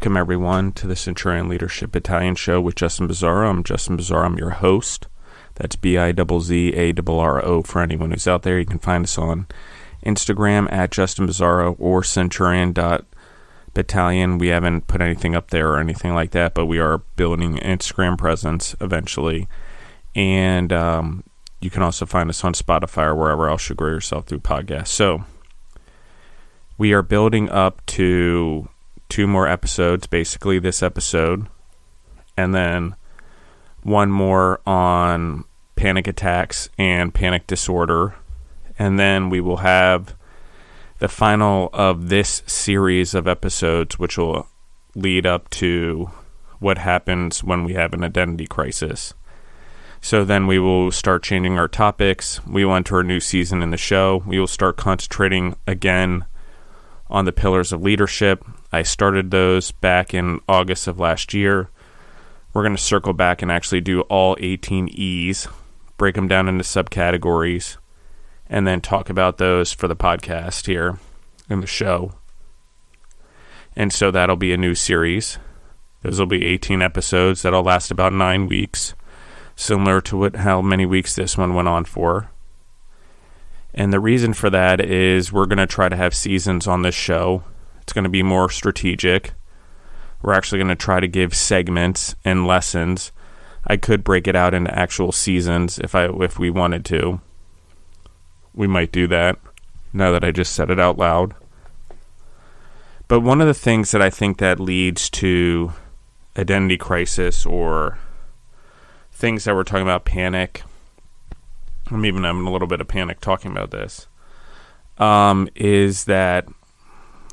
Welcome, everyone, to the Centurion Leadership Battalion Show with Justin Bizzarro. I'm Justin Bizzarro. I'm your host. That's Bizzarro for anyone who's out there. You can find us on Instagram at Justin Bizzarro or Centurion.Battalion. We haven't put anything up there or anything like that, but we are building an Instagram presence eventually. And you can also find us on Spotify or wherever else you grow yourself through podcasts. So we are building up to 2 more episodes, basically this episode, and then one more on panic attacks and panic disorder. And then we will have the final of this series of episodes, which will lead up to what happens when we have an identity crisis. So then we will start changing our topics. We will enter a new season in the show. We will start concentrating again on the pillars of leadership. I started those back in August of last year. We're going to circle back and actually do all 18 E's, break them down into subcategories, and then talk about those for the podcast here in the show. And so that'll be a new series. Those will be 18 episodes that'll last about 9 weeks, similar to how many weeks this one went on for. And the reason for that is we're going to try to have seasons on this show. It's going to be more strategic. We're actually going to try to give segments and lessons. I could break it out into actual seasons if we wanted to. We might do that now that I just said it out loud. But one of the things that I think that leads to identity crisis or things that we're talking about, panic, I'm even having a little bit of panic talking about this, is that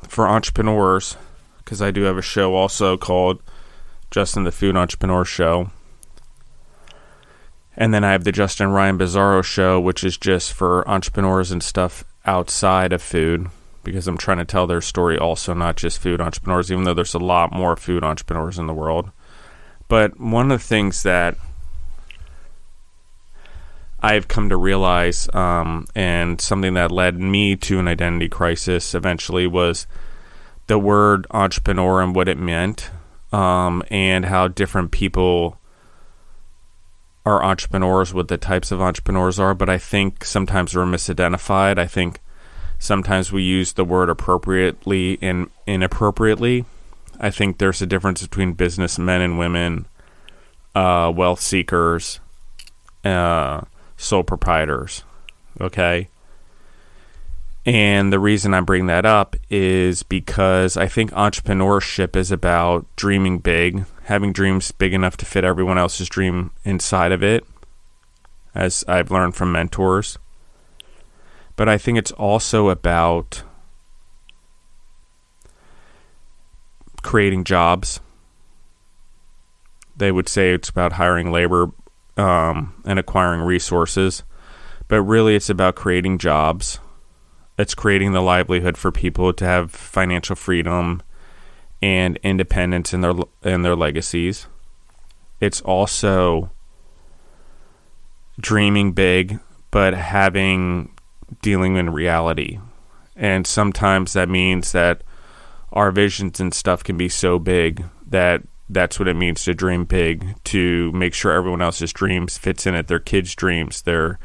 for entrepreneurs, because I do have a show also called Justin the Food Entrepreneur Show, and then I have the Justin Ryan Bizzarro Show, which is just for entrepreneurs and stuff outside of food, because I'm trying to tell their story also, not just food entrepreneurs, even though there's a lot more food entrepreneurs in the world. But one of the things I've come to realize, and something that led me to an identity crisis eventually, was the word entrepreneur and what it meant, and how different people are entrepreneurs, what the types of entrepreneurs are. But I think sometimes we're misidentified. I think sometimes we use the word appropriately and inappropriately. I think there's a difference between businessmen and women, wealth seekers, sole proprietors, okay? And the reason I bring that up is because I think entrepreneurship is about dreaming big, having dreams big enough to fit everyone else's dream inside of it, as I've learned from mentors. But I think it's also about creating jobs. They would say it's about hiring labor, and acquiring resources, but really it's about creating jobs. It's creating the livelihood for people to have financial freedom and independence in their legacies. It's also dreaming big, but dealing in reality. And sometimes that means that our visions and stuff can be so big that that's what it means to dream big, to make sure everyone else's dreams fits in it, their kids' dreams, their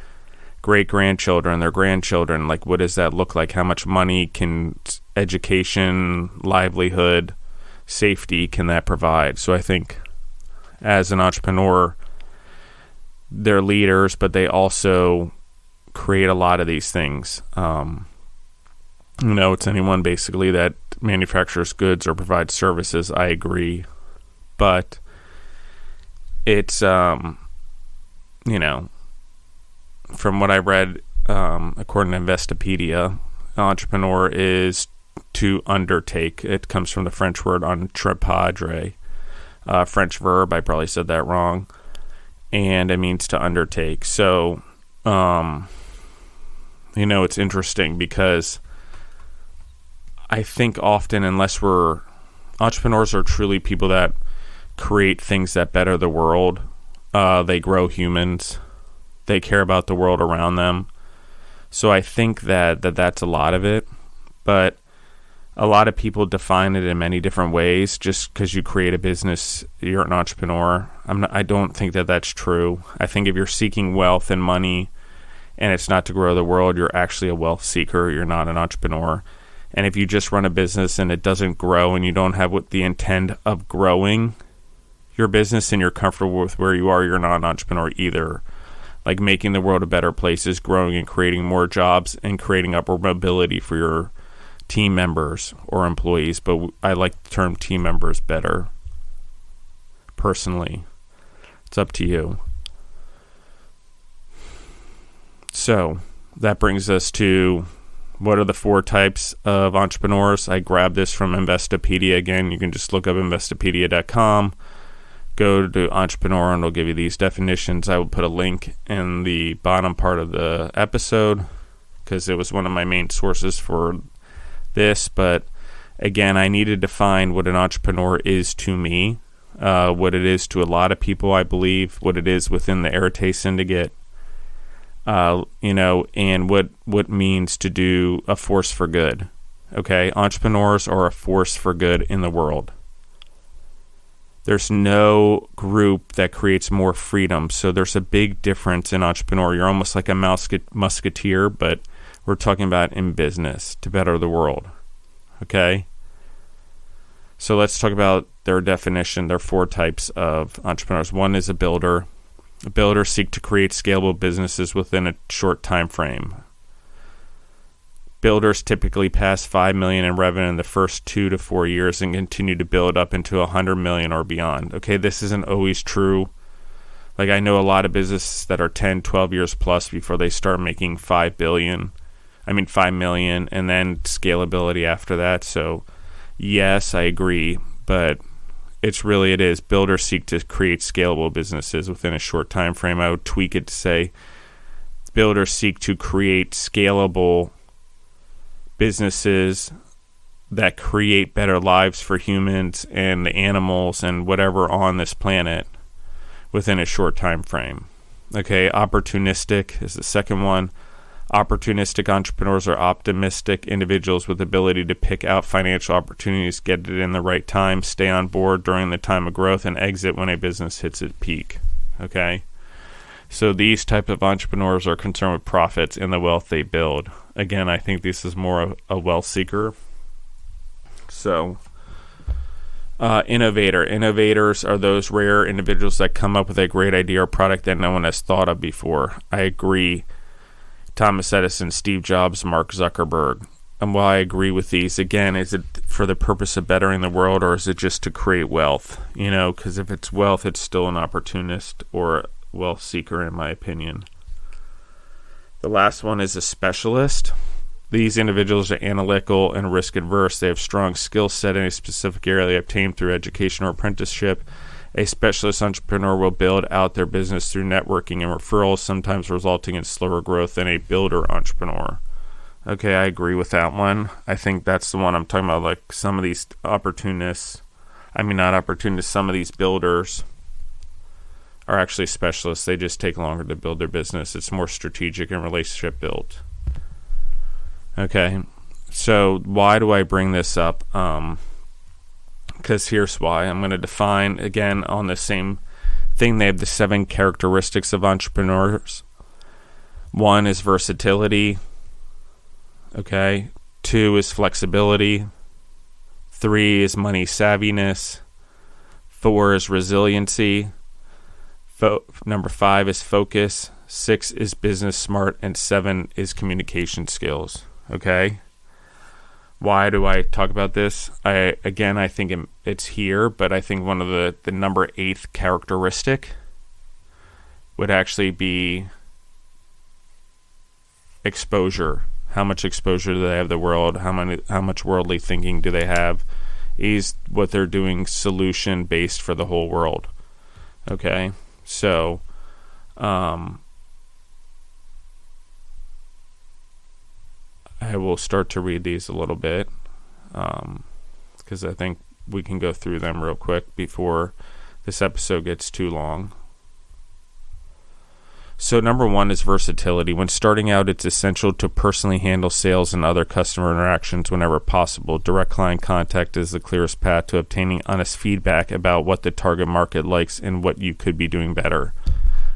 great-grandchildren, their grandchildren. Like, what does that look like? How much money can education, livelihood, safety can that provide? So I think as an entrepreneur, they're leaders, but they also create a lot of these things. It's anyone basically that manufactures goods or provides services. I agree. But it's, from what I read, according to Investopedia, entrepreneur is to undertake. It comes from the French word entreprendre, French verb. I probably said that wrong. And it means to undertake. So, it's interesting because I think often, entrepreneurs are truly people that create things that better the world. They grow humans. They care about the world around them. So I think that's a lot of it. But a lot of people define it in many different ways. Just because you create a business, you're an entrepreneur. I don't think that that's true. I think if you're seeking wealth and money and it's not to grow the world, you're actually a wealth seeker. You're not an entrepreneur. And if you just run a business and it doesn't grow and you don't have the intent of growing your business and you're comfortable with where you are, you're not an entrepreneur either. Like making the world a better place is growing and creating more jobs and creating upward mobility for your team members or employees. But I like the term team members better. Personally, it's up to you. So that brings us to what are the 4 types of entrepreneurs. I grabbed this from Investopedia. Again, you can just look up Investopedia.com, go to entrepreneur, and it'll give you these definitions. I will put a link in the bottom part of the episode because it was one of my main sources for this. But again, I need to define what an entrepreneur is to me, what it is to a lot of people, I believe, what it is within the Arete Syndicate. And what means to do a force for good. Okay, entrepreneurs are a force for good in the world. There's no group that creates more freedom. So there's a big difference in entrepreneur. You're almost like a musketeer, but we're talking about in business to better the world. Okay? So let's talk about their definition. There are 4 types of entrepreneurs. One is a builder. Builders seek to create scalable businesses within a short time frame. Builders typically pass $5 million in revenue in the first 2 to 4 years and continue to build up into $100 million or beyond. Okay, this isn't always true. Like I know a lot of businesses that are 10, 12 years plus before they start making $5 million, and then scalability after that. So yes, I agree, but it is builders seek to create scalable businesses within a short time frame. I would tweak it to say builders seek to create scalable businesses that create better lives for humans and the animals and whatever on this planet within a short time frame. Okay, opportunistic is the second one. Opportunistic entrepreneurs are optimistic individuals with the ability to pick out financial opportunities, get it in the right time, stay on board during the time of growth, and exit when a business hits its peak. Okay? So these type of entrepreneurs are concerned with profits and the wealth they build. Again, I think this is more a wealth seeker. So, innovator. Innovators are those rare individuals that come up with a great idea or product that no one has thought of before. I agree. Thomas Edison, Steve Jobs, Mark Zuckerberg. And while I agree with these, again, is it for the purpose of bettering the world or is it just to create wealth? Because if it's wealth, it's still an opportunist or wealth seeker, in my opinion. The last one is a specialist. These individuals are analytical and risk adverse. They have strong skill set in a specific area they obtained through education or apprenticeship. A specialist entrepreneur will build out their business through networking and referrals, sometimes resulting in slower growth than a builder entrepreneur. Okay, I agree with that one. I think that's the one I'm talking about. Like some of these some of these builders are actually specialists. They just take longer to build their business. It's more strategic and relationship built. Okay, so why do I bring this up? Because here's why. I'm going to define, again, on the same thing. They have the 7 characteristics of entrepreneurs. 1 is versatility. Okay. 2 is flexibility. 3 is money savviness. 4 is resiliency. Number 5 is focus. 6 is business smart. And 7 is communication skills. Okay. Why do I talk about this? I think it's here, but I think one of the number 8th characteristic would actually be exposure. How much exposure do they have to the world? How much worldly thinking do they have? Is what they're doing solution based for the whole world? Okay, so I will start to read these a little bit because I think we can go through them real quick before this episode gets too long. So number one is versatility. When starting out, it's essential to personally handle sales and other customer interactions whenever possible. Direct client contact is the clearest path to obtaining honest feedback about what the target market likes and what you could be doing better.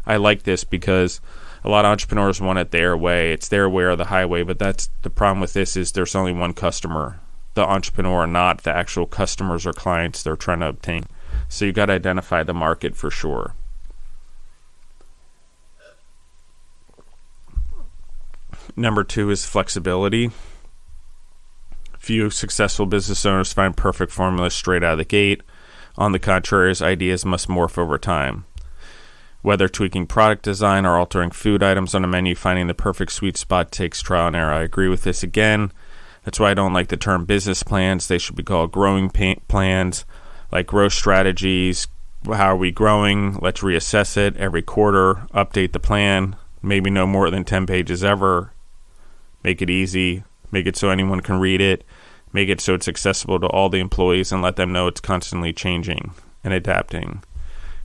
I like this because a lot of entrepreneurs want it their way. It's their way or the highway, but that's the problem with this is there's only one customer, the entrepreneur, not the actual customers or clients they're trying to obtain. So you got to identify the market for sure. Number two is flexibility. Few successful business owners find perfect formulas straight out of the gate. On the contrary, ideas must morph over time. Whether tweaking product design or altering food items on a menu, finding the perfect sweet spot takes trial and error. I agree with this again. That's why I don't like the term business plans. They should be called growing plans, like growth strategies. How are we growing? Let's reassess it every quarter, update the plan, maybe no more than 10 pages ever. Make it easy, make it so anyone can read it, make it so it's accessible to all the employees, and let them know it's constantly changing and adapting.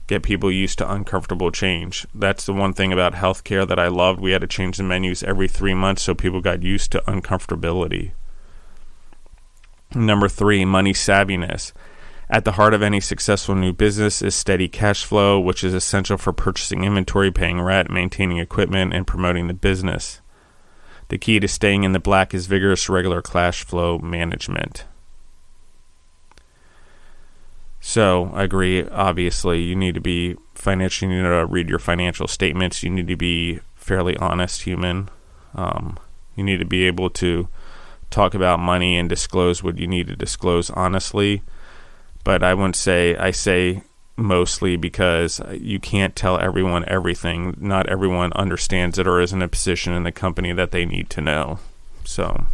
Get people used to uncomfortable change. That's the one thing about healthcare that I loved. We had to change the menus every 3 months so people got used to uncomfortability. Number three, money savviness. At the heart of any successful new business is steady cash flow, which is essential for purchasing inventory, paying rent, maintaining equipment, and promoting the business. The key to staying in the black is vigorous, regular cash flow management. So, I agree, obviously, you need to be financial, you need to read your financial statements, you need to be fairly honest human. You need to be able to talk about money and disclose what you need to disclose honestly. But I wouldn't say, I say mostly because you can't tell everyone everything. Not everyone understands it or is in a position in the company that they need to know. So,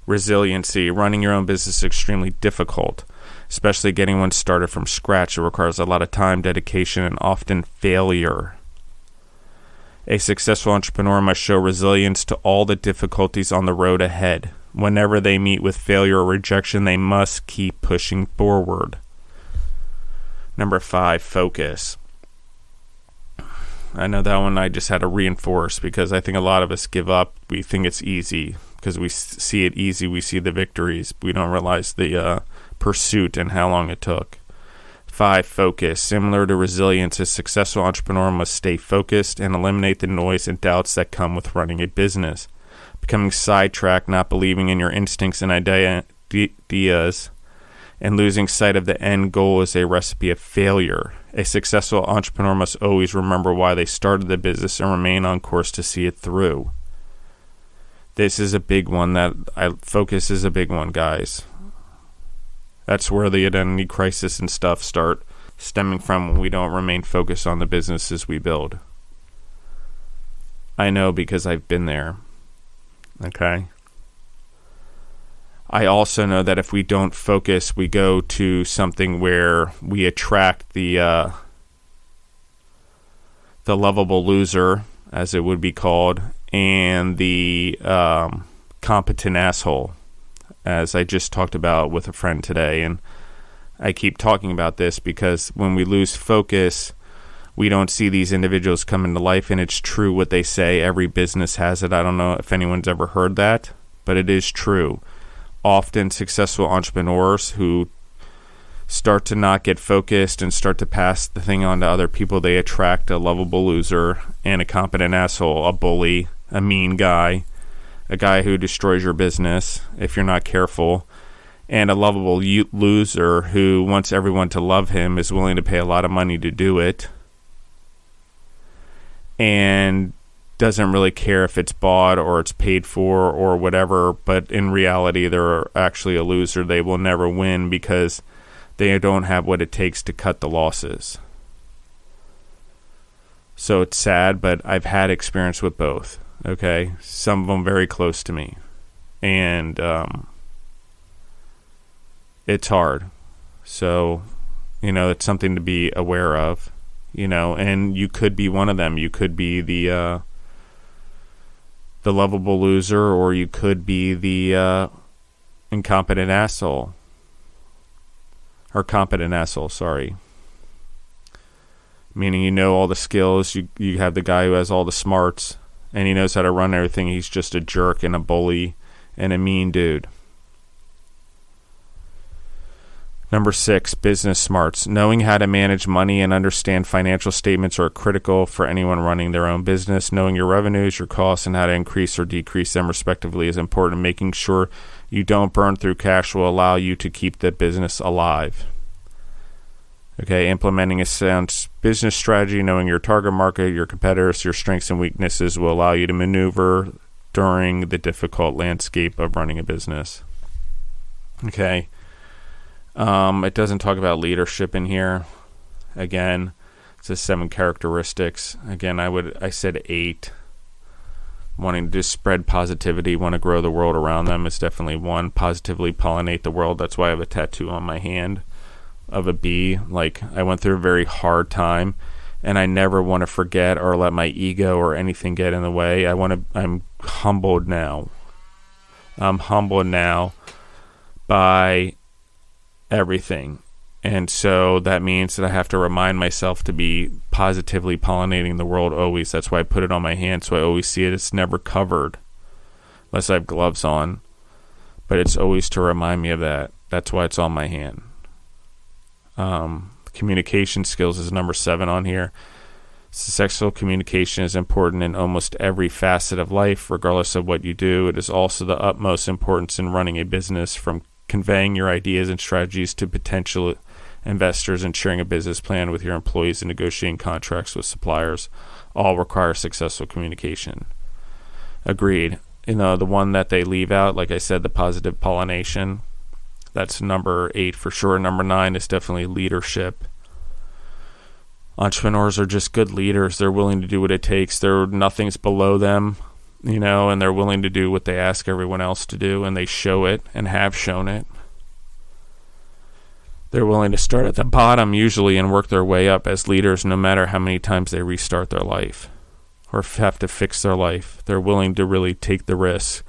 resiliency. Running your own business is extremely difficult, especially getting one started from scratch. It requires a lot of time, dedication, and often failure. A successful entrepreneur must show resilience to all the difficulties on the road ahead. Whenever they meet with failure or rejection, they must keep pushing forward. Number five, focus. I know that one I just had to reinforce because I think a lot of us give up. We think it's easy because we see it easy. We see the victories. We don't realize the pursuit and how long it took. 5, focus. Similar to resilience, a successful entrepreneur must stay focused and eliminate the noise and doubts that come with running a business. Becoming sidetracked, not believing in your instincts and ideas, and losing sight of the end goal is a recipe of failure. A successful entrepreneur must always remember why they started the business and remain on course to see it through. This is a big one. Focus is a big one, guys. That's where the identity crisis and stuff start stemming from when we don't remain focused on the businesses we build. I know because I've been there. Okay? I also know that if we don't focus, we go to something where we attract the lovable loser, as it would be called, and the competent asshole, as I just talked about with a friend today. And I keep talking about this because when we lose focus, we don't see these individuals come into life, and it's true what they say. Every business has it. I don't know if anyone's ever heard that, but it is true. Often successful entrepreneurs who start to not get focused and start to pass the thing on to other people, they attract a lovable loser and a competent asshole, a bully, a mean guy, a guy who destroys your business if you're not careful, and a lovable loser who wants everyone to love him, is willing to pay a lot of money to do it, and doesn't really care if it's bought or it's paid for or whatever, but in reality they're actually a loser. They will never win because they don't have what it takes to cut the losses. So it's sad, but I've had experience with both, okay? Some of them very close to me. And it's hard. So, it's something to be aware of, and you could be one of them. You could be the lovable loser, or you could be the incompetent asshole. Or competent asshole, sorry. meaning you know all the skills. You have the guy who has all the smarts, and he knows how to run everything. He's just a jerk and a bully and a mean dude. Number 6, business smarts. Knowing how to manage money and understand financial statements are critical for anyone running their own business. Knowing your revenues, your costs, and how to increase or decrease them respectively is important. Making sure you don't burn through cash will allow you to keep the business alive. Okay, implementing a sound business strategy, knowing your target market, your competitors, your strengths and weaknesses will allow you to maneuver during the difficult landscape of running a business. Okay. It doesn't talk about leadership in here. Again, it says 7 characteristics. Again, I said 8. Wanting to just spread positivity, want to grow the world around them is definitely 1. Positively pollinate the world. That's why I have a tattoo on my hand of a bee. Like, I went through a very hard time, and I never want to forget or let my ego or anything get in the way. I'm humbled now. I'm humbled now by everything, and so that means that I have to remind myself to be positively pollinating the world always. That's why I put it on my hand, so I always see it. It's never covered unless I have gloves on, but it's always to remind me of that. That's why it's on my hand. Communication skills is number 7 on here. Successful communication is important in almost every facet of life, regardless of what you do. It is also the utmost importance in running a business, from conveying your ideas and strategies to potential investors and sharing a business plan with your employees and negotiating contracts with suppliers. All require successful communication. Agreed. The one that they leave out, like I said, the positive pollination, that's number 8 for sure. Number 9 is definitely leadership. Entrepreneurs are just good leaders. They're willing to do what it takes. Nothing's below them. And they're willing to do what they ask everyone else to do, and they show it and have shown it. They're willing to start at the bottom usually and work their way up as leaders, no matter how many times they restart their life or have to fix their life. They're willing to really take the risk,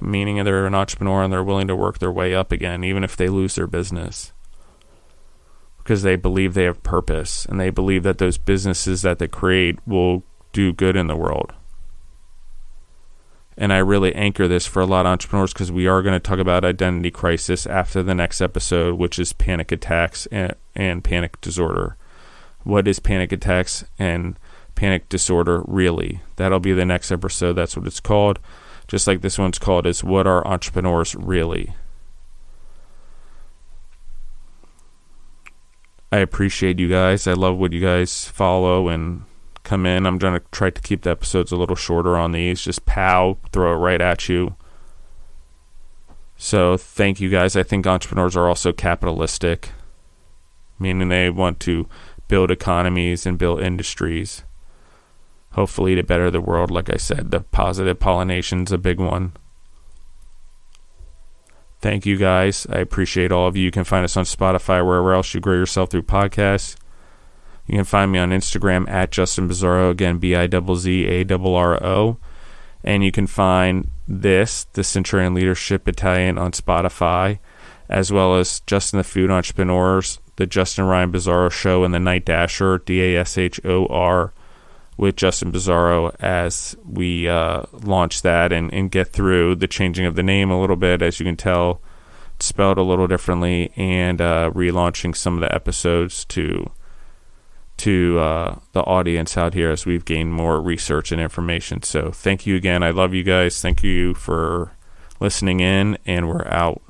meaning they're an entrepreneur and they're willing to work their way up again, even if they lose their business, because they believe they have purpose and they believe that those businesses that they create will do good in the world. And I really anchor this for a lot of entrepreneurs, because we are going to talk about identity crisis after the next episode, which is panic attacks and panic disorder. What is panic attacks and panic disorder really? That'll be the next episode. That's what it's called. Just like this one's called is What Are Entrepreneurs Really? I appreciate you guys. I love what you guys follow and come in. I'm going to try to keep the episodes a little shorter on these. Just throw it right at you. So thank you guys. I think entrepreneurs are also capitalistic, meaning they want to build economies and build industries, hopefully to better the world. Like I said, the positive pollination is a big one. Thank you guys. I appreciate all of you. You can find us on Spotify, wherever else you grow yourself through podcasts. You can find me on Instagram at Justin Bizzarro, again, Bizzarro. And you can find the Centurion Leadership Battalion on Spotify, as well as Justin the Food Entrepreneurs, the Justin Ryan Bizzarro Show, and the Night Dasher, DASHOR, with Justin Bizzarro, as we launch that and get through the changing of the name a little bit. As you can tell, it's spelled a little differently, and relaunching some of the episodes to the audience out here as we've gained more research and information. So thank you again. I love you guys. Thank you for listening in, and we're out.